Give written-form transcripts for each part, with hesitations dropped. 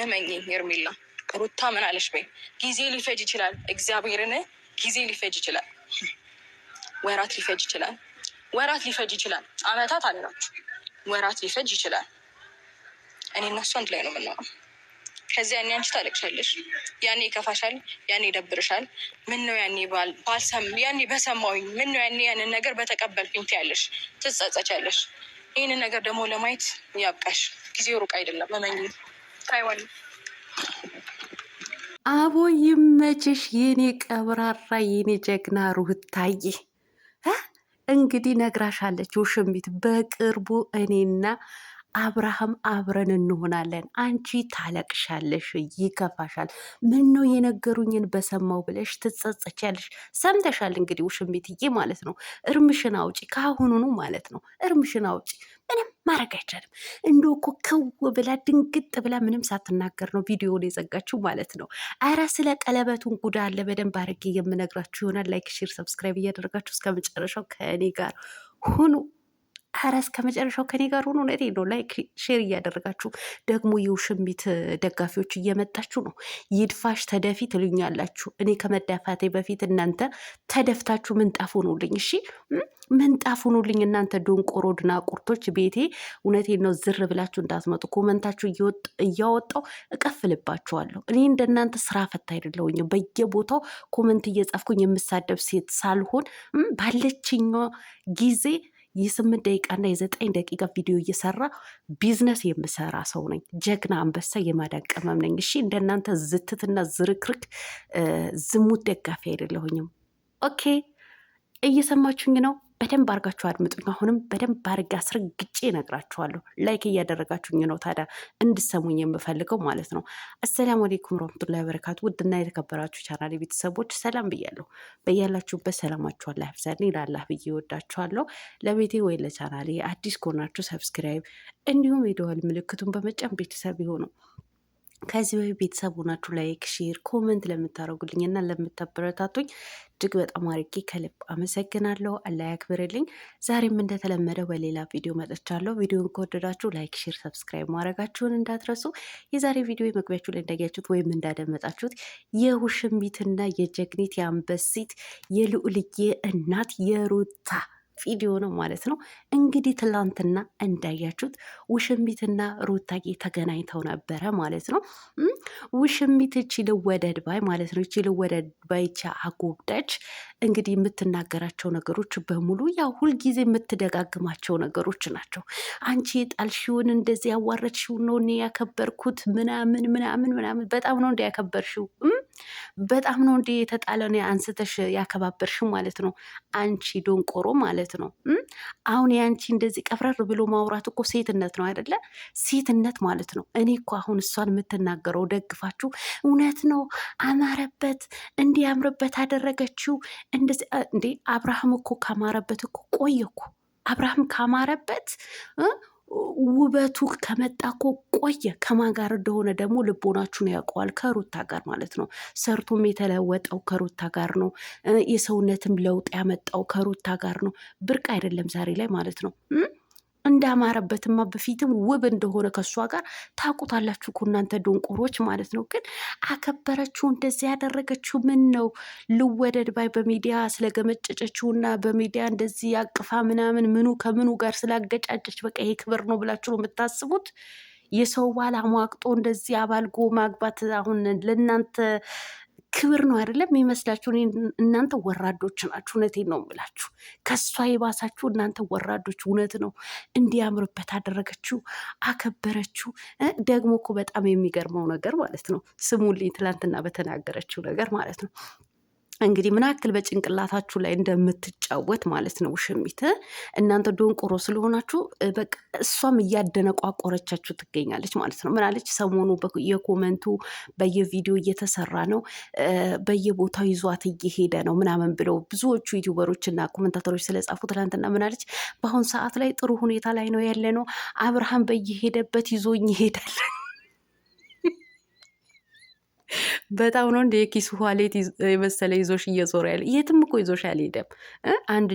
እመኚኝ ሄርሜላ። ሩታ ምን አለሽ በይ። ጊዜ ሊፈጅ ይችላል፣ እግዚአብሔርን ጊዜ ሊፈጅ ይችላል፣ ወራት ሊፈጅ ይችላል፣ ወራት ሊፈጅ ይችላል። አመታት አላችሁ፣ ወራት ሊፈጅ ይችላል። እኔ እና እሱ አንድ ላይ ነው የምናወራው። ከዚያ ያኔ አንቺ ታለቅሻለሽ፣ ያኔ ይከፋሻል፣ ያኔ ይደብርሻል። ምን ነው ያኔ ያኔ በሰማሁኝ፣ ምን ነው ያኔ ያንን ነገር በተቀበልኩኝ ትያለሽ፣ ትጸጸቻለሽ። ይህንን ነገር ደግሞ ለማየት ያብቃሽ። ጊዜው ሩቅ አይደለም፣ እመኚ። ታይዋለሽ። አቦ ይመችሽ የኔ ቀብራራ የኔ ጀግና ሩታዬ። እንግዲህ ነግራሻለች ውሽሚት፣ በቅርቡ እኔና አብርሃም አብረን እንሆናለን። አንቺ ታለቅሻለሽ፣ ይከፋሻል። ምን ነው የነገሩኝን በሰማው ብለሽ ትጸጸቻለሽ። ሰምተሻል እንግዲህ ውሽሚትዬ ማለት ነው። እርምሽን አውጪ ካሁኑኑ ማለት ነው። እርምሽን አውጪ። ምንም ማድረግ አይቻልም። እንዶ እኮ ክው ብላ ድንግጥ ብላ ምንም ሳትናገር ነው ቪዲዮን የዘጋችው ማለት ነው። አረ ስለ ቀለበቱን ጉዳ አለ በደንብ አድርጌ የምነግራችሁ ይሆናል። ላይክ፣ ሼር፣ ሰብስክራይብ እያደረጋችሁ እስከ መጨረሻው ከእኔ ጋር ሁኑ። አረ እስከ መጨረሻው ከኔ ጋር ሆኖ ነው ነው። ላይክ ሼር እያደረጋችሁ ደግሞ የውሽሚት ደጋፊዎች እየመጣችሁ ነው። ይድፋሽ ተደፊ ትሉኛላችሁ። እኔ ከመዳፋቴ በፊት እናንተ ተደፍታችሁ ምንጣፍ ሆኑልኝ። እሺ ምንጣፍ ሆኑልኝ እናንተ ዶንቆሮ ድናቁርቶች። ቤቴ እውነቴን ነው። ዝር ብላችሁ እንዳትመጡ። ኮመንታችሁ እያወጣው እቀፍልባችኋለሁ። እኔ እንደናንተ ስራ ፈታ አይደለሁኝም። በየቦታው ኮመንት እየጻፍኩኝ የምሳደብ ሴት ሳልሆን ባለችኛ ጊዜ የ8 ደቂቃና የ9 ደቂቃ ቪዲዮ እየሰራ ቢዝነስ የምሰራ ሰው ነኝ። ጀግና አንበሳ የማዳን ቅመም ነኝ። እሺ እንደናንተ ዝትትና ዝርክርክ ዝሙት ደጋፊ አይደለሁኝም። ኦኬ እየሰማችሁኝ ነው? በደንብ አርጋችሁ አድምጡኝ። አሁንም በደንብ አርጋ አስረግጬ እነግራችኋለሁ። ላይክ እያደረጋችሁኝ ነው ታዲያ እንድሰሙኝ የምፈልገው ማለት ነው። አሰላሙ አሌይኩም ረህመቱላሂ ወበረካቱ። ውድና የተከበራችሁ ቻናል ቤተሰቦች ሰላም ብያለሁ። በያላችሁበት ሰላማችሁ አላህ ያብዛልኝ። ላላህ ብዬ ወዳችኋለሁ። ለቤቴ ወይ ለቻናሌ አዲስ ከሆናችሁ ሰብስክራይብ እንዲሁም የደወል ምልክቱን በመጫን ቤተሰብ ይሁኑ። ከዚህ በፊት ቤተሰብ ሆናችሁ ላይክ፣ ሼር፣ ኮመንት ለምታደርጉልኝ እና ለምታበረታቱኝ እጅግ በጣም አድርጌ ከልብ አመሰግናለሁ። አላህ ያክብርልኝ። ዛሬም እንደተለመደው በሌላ ቪዲዮ መጥቻለሁ። ቪዲዮን ከወደዳችሁ ላይክ፣ ሼር፣ ሰብስክራይብ ማድረጋችሁን እንዳትረሱ። የዛሬ ቪዲዮ መግቢያችሁ ላይ እንዳያችሁት ወይም እንዳደመጣችሁት የውሽሚትና የጀግኒት የአንበሲት የልዑልዬ እናት የሩታ ቪዲዮ ነው ማለት ነው። እንግዲህ ትላንትና እንዳያችሁት ውሽሚትና ሩታዬ ተገናኝተው ነበረ ማለት ነው። ውሽሚት እቺ ልወደድ ባይ ማለት ነው። እቺ ልወደድ ባይ አጎብዳች እንግዲህ የምትናገራቸው ነገሮች በሙሉ ያው ሁልጊዜ የምትደጋግማቸው ነገሮች ናቸው። አንቺ የጣልሽውን እንደዚህ ያዋረድሽውን ነው እኔ ያከበርኩት ምናምን ምናምን ምናምን። በጣም ነው እንደ ያከበርሽው በጣም ነው እንደ የተጣለን አንስተሽ ያከባበርሽው ማለት ነው። አንቺ ዶንቆሮ ማለት ነው። አሁን የአንቺ እንደዚህ ቀፍረር ብሎ ማውራት እኮ ሴትነት ነው አይደለ? ሴትነት ማለት ነው። እኔ እኮ አሁን እሷን የምትናገረው ደግፋችሁ እውነት ነው አማረበት፣ እንዲህ ያምርበት አደረገችው እንደዚህ እንዴ። አብርሃም እኮ ካማረበት እኮ ቆየ እኮ። አብርሃም ካማረበት ውበቱ ከመጣ እኮ ቆየ። ከማን ጋር እንደሆነ ደግሞ ልቦናችሁን ያውቀዋል። ከሩታ ጋር ማለት ነው። ሰርቶም የተለወጠው ከሩታ ጋር ነው። የሰውነትም ለውጥ ያመጣው ከሩታ ጋር ነው። ብርቅ አይደለም ዛሬ ላይ ማለት ነው። እንዳማረበትማ በፊትም ውብ እንደሆነ ከእሷ ጋር ታውቁታላችሁ እኮ እናንተ ዶንቆሮች ማለት ነው። ግን አከበረችው፣ እንደዚህ ያደረገችው ምን ነው? ልወደድ ባይ በሚዲያ ስለገመጨጨችውና በሚዲያ እንደዚህ አቅፋ ምናምን ምኑ ከምኑ ጋር ስላገጫጨች በቃ ይሄ ክብር ነው ብላችሁ ነው የምታስቡት? የሰው ባል አሟቅጦ እንደዚህ አባልጎ ማግባት አሁን ለእናንተ ክብር ነው አይደለም የሚመስላችሁ? እናንተ ወራዶች ናችሁ። እውነቴን ነው የምላችሁ። ከሷ የባሳችሁ እናንተ ወራዶች። እውነት ነው። እንዲያምርበት አደረገችው፣ አከበረችው። ደግሞ እኮ በጣም የሚገርመው ነገር ማለት ነው ስሙልኝ፣ ትላንትና በተናገረችው ነገር ማለት ነው እንግዲህ ምን ያክል በጭንቅላታችሁ ላይ እንደምትጫወት ማለት ነው ውሽሚት። እናንተ ዶንቆሮ ስለሆናችሁ በቃ እሷም እያደነቋቆረቻችሁ ትገኛለች ማለት ነው። ምናለች ሰሞኑ የኮመንቱ በየቪዲዮ እየተሰራ ነው፣ በየቦታው ይዟት እየሄደ ነው ምናምን ብለው ብዙዎቹ ዩቲዩበሮች እና ኮመንታተሮች ስለጻፉ ትላንትና ምናለች በአሁኑ ሰዓት ላይ ጥሩ ሁኔታ ላይ ነው ያለ ነው፣ አብርሃም በየሄደበት ይዞኝ ይሄዳል። በጣም ነው እንደ የኪስ ዋሌት የመሰለ ይዞሽ እየዞረ ያለ። የትም እኮ ይዞሽ አልሄደም። አንድ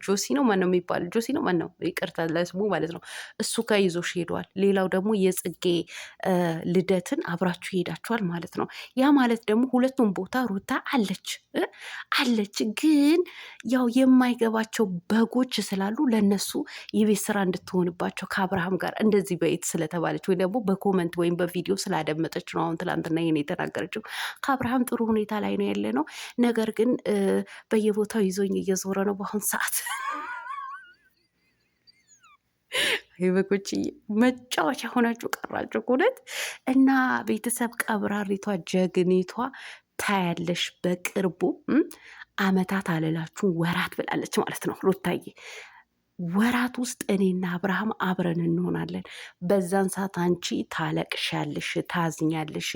ጆሲ ነው ማነው የሚባል ጆሲ ነው ማነው፣ ይቅርታ ለስሙ ማለት ነው። እሱ ጋር ይዞሽ ሄደዋል። ሌላው ደግሞ የጽጌ ልደትን አብራችሁ ሄዳችኋል ማለት ነው። ያ ማለት ደግሞ ሁለቱም ቦታ ሩታ አለች አለች። ግን ያው የማይገባቸው በጎች ስላሉ ለነሱ የቤት ስራ እንድትሆንባቸው ከአብርሃም ጋር እንደዚህ በየት ስለተባለች ወይ ደግሞ በኮመንት ወይም በቪዲዮ ስላደመጠች ነው አሁን ትላንትና ይሄን የተናገረችው። ከአብርሃም ጥሩ ሁኔታ ላይ ነው ያለ ነው። ነገር ግን በየቦታው ይዞኝ እየዞረ ነው በአሁን ሰዓት። በጎች መጫወቻ ሆናችሁ ቀራችሁ እውነት። እና ቤተሰብ ቀብራሪቷ ጀግኒቷ ታያለሽ በቅርቡ አመታት አልላችሁ ወራት ብላለች ማለት ነው ሩታዬ። ወራት ውስጥ እኔና አብርሃም አብረን እንሆናለን። በዛን ሰዓት አንቺ ታለቅሻለሽ፣ ታዝኛለሽ፣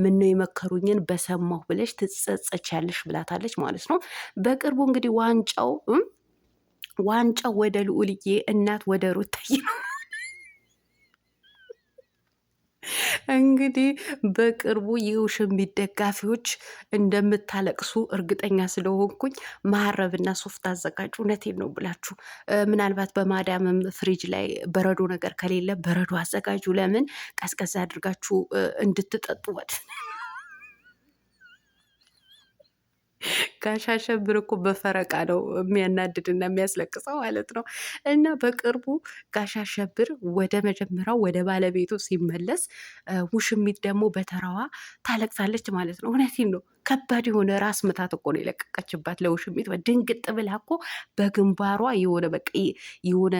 ምነው የመከሩኝን በሰማሁ ብለሽ ትጸጸቻለሽ ብላታለች ማለት ነው። በቅርቡ እንግዲህ ዋንጫው ወደ ልዑልዬ እናት ወደ ሩታዬ ነው። እንግዲህ በቅርቡ የውሽሚት ደጋፊዎች እንደምታለቅሱ እርግጠኛ ስለሆንኩኝ መሀረብና ሶፍት አዘጋጁ። እውነቴን ነው ብላችሁ ምናልባት በማዳምም ፍሪጅ ላይ በረዶ ነገር ከሌለ በረዶ አዘጋጁ። ለምን ቀዝቀዝ አድርጋችሁ እንድትጠጡ ጋሽ አሸብር እኮ በፈረቃ ነው የሚያናድድና የሚያስለቅሰው ማለት ነው። እና በቅርቡ ጋሽ አሸብር ወደ መጀመሪያው ወደ ባለቤቱ ሲመለስ ውሽሚት ደግሞ በተራዋ ታለቅሳለች ማለት ነው። እውነቴን ነው። ከባድ የሆነ ራስ ምታት እኮ ነው የለቀቀችባት ለውሽሚት። ድንግጥ ብላ እኮ በግንባሯ የሆነ በቃ የሆነ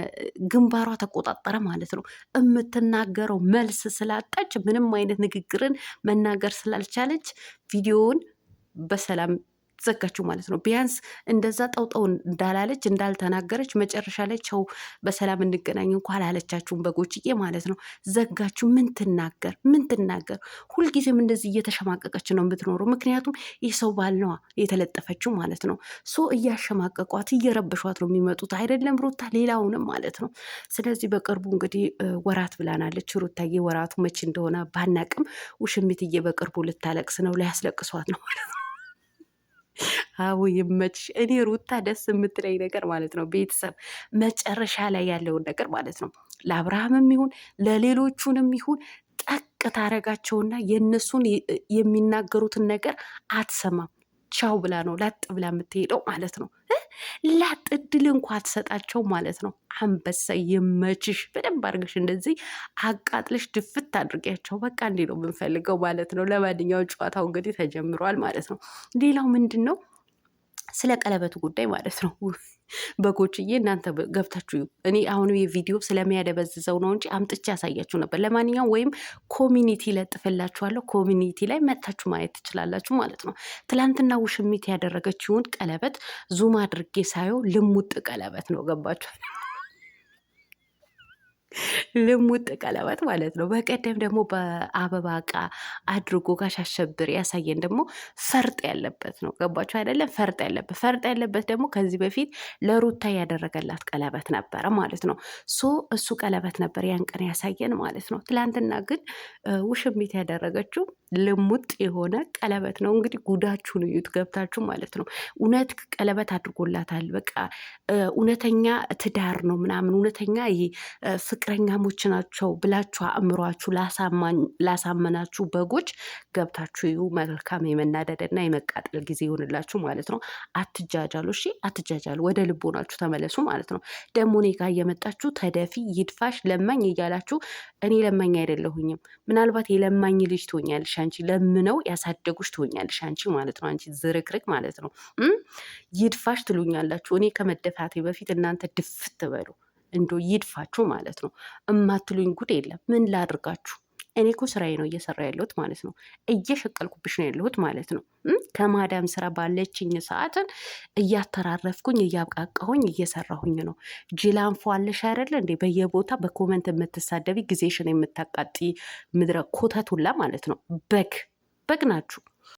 ግንባሯ ተቆጣጠረ ማለት ነው። የምትናገረው መልስ ስላጣች ምንም አይነት ንግግርን መናገር ስላልቻለች ቪዲዮውን በሰላም ዘጋችሁ ማለት ነው። ቢያንስ እንደዛ ጠውጠው እንዳላለች እንዳልተናገረች መጨረሻ ላይ ቸው በሰላም እንገናኝ እንኳ አላለቻችሁም በጎችዬ ማለት ነው። ዘጋችሁ። ምን ትናገር? ሁልጊዜም እንደዚህ እየተሸማቀቀች ነው የምትኖረው። ምክንያቱም ይህ ሰው ባል ነዋ የተለጠፈችው ማለት ነው። ሶ እያሸማቀቋት እየረበሿት ነው የሚመጡት አይደለም ሩታ ሌላውንም ማለት ነው። ስለዚህ በቅርቡ እንግዲህ ወራት ብላናለች ሩታዬ። ወራቱ መቼ እንደሆነ ባናቅም ውሽሚትዬ በቅርቡ ልታለቅስ ነው፣ ሊያስለቅሷት ነው ማለት ነው። አዎ ይመችሽ። እኔ ሩታ ደስ የምትለኝ ነገር ማለት ነው ቤተሰብ መጨረሻ ላይ ያለውን ነገር ማለት ነው ለአብርሃምም ይሁን ለሌሎቹንም ይሁን ጠቅ ታረጋቸውና የእነሱን የሚናገሩትን ነገር አትሰማም። ቻው ብላ ነው ላጥ ብላ የምትሄደው ማለት ነው። ላጥ እድል እንኳ አትሰጣቸው ማለት ነው። አንበሳ ይመችሽ። በደንብ አድርገሽ እንደዚህ አቃጥለሽ ድፍት አድርጊያቸው። በቃ እንዲህ ነው የምንፈልገው ማለት ነው። ለማንኛውም ጨዋታው እንግዲህ ተጀምሯል ማለት ነው። ሌላው ምንድን ነው? ስለ ቀለበቱ ጉዳይ ማለት ነው። በጎችዬ እናንተ ገብታችሁ እኔ አሁን የቪዲዮ ስለሚያደበዝዘው ነው እንጂ አምጥቼ ያሳያችሁ ነበር። ለማንኛውም ወይም ኮሚኒቲ ለጥፍላችኋለሁ፣ ኮሚኒቲ ላይ መጥታችሁ ማየት ትችላላችሁ ማለት ነው። ትላንትና ውሽሚት ያደረገችውን ቀለበት ዙም አድርጌ ሳየው ልሙጥ ቀለበት ነው። ገባችኋል? ልሙጥ ቀለበት ማለት ነው። በቀደም ደግሞ በአበባ እቃ አድርጎ ጋሽ አሸብር ያሳየን ደግሞ ፈርጥ ያለበት ነው። ገባችሁ አይደለም? ፈርጥ ያለበት ደግሞ ከዚህ በፊት ለሩታ ያደረገላት ቀለበት ነበረ ማለት ነው። እሱ ቀለበት ነበር ያን ቀን ያሳየን ማለት ነው። ትላንትና ግን ውሽሚት ያደረገችው ልሙጥ የሆነ ቀለበት ነው። እንግዲህ ጉዳችሁን እዩት ገብታችሁ ማለት ነው። እውነት ቀለበት አድርጎላታል። በቃ እውነተኛ ትዳር ነው ምናምን እውነተኛ ፍቅረኛሞች ናቸው ብላችሁ አእምሯችሁ ላሳመናችሁ በጎች ገብታችሁ ይሁ መልካም የመናደድና የመቃጠል ጊዜ ይሆንላችሁ ማለት ነው። አትጃጃሉ፣ እሺ አትጃጃሉ። ወደ ልቦናችሁ ተመለሱ ማለት ነው። ደግሞ እኔ ጋር እየመጣችሁ ተደፊ ይድፋሽ ለማኝ እያላችሁ እኔ ለማኝ አይደለሁኝም። ምናልባት የለማኝ ልጅ ትሆኛለሽ አንቺ፣ ለምነው ያሳደጉሽ ትሆኛለሽ አንቺ ማለት ነው። አንቺ ዝርክርክ ማለት ነው። ይድፋሽ ትሉኛላችሁ። እኔ ከመደፋቴ በፊት እናንተ ድፍት በሉ። እንዶ ይድፋችሁ ማለት ነው። እማትሉኝ ጉድ የለም። ምን ላድርጋችሁ? እኔ እኮ ስራዬ ነው እየሰራ ያለሁት ማለት ነው። እየሸቀልኩብሽ ነው ያለሁት ማለት ነው። ከማዳም ስራ ባለችኝ ሰዓትን እያተራረፍኩኝ እያብቃቃሁኝ እየሰራሁኝ ነው። ጅላንፎ አለሽ አይደለ እንዴ? በየቦታ በኮመንት የምትሳደቢ ጊዜሽን የምታቃጢ ምድረ ኮተቱላ ማለት ነው። በግ ናችሁ።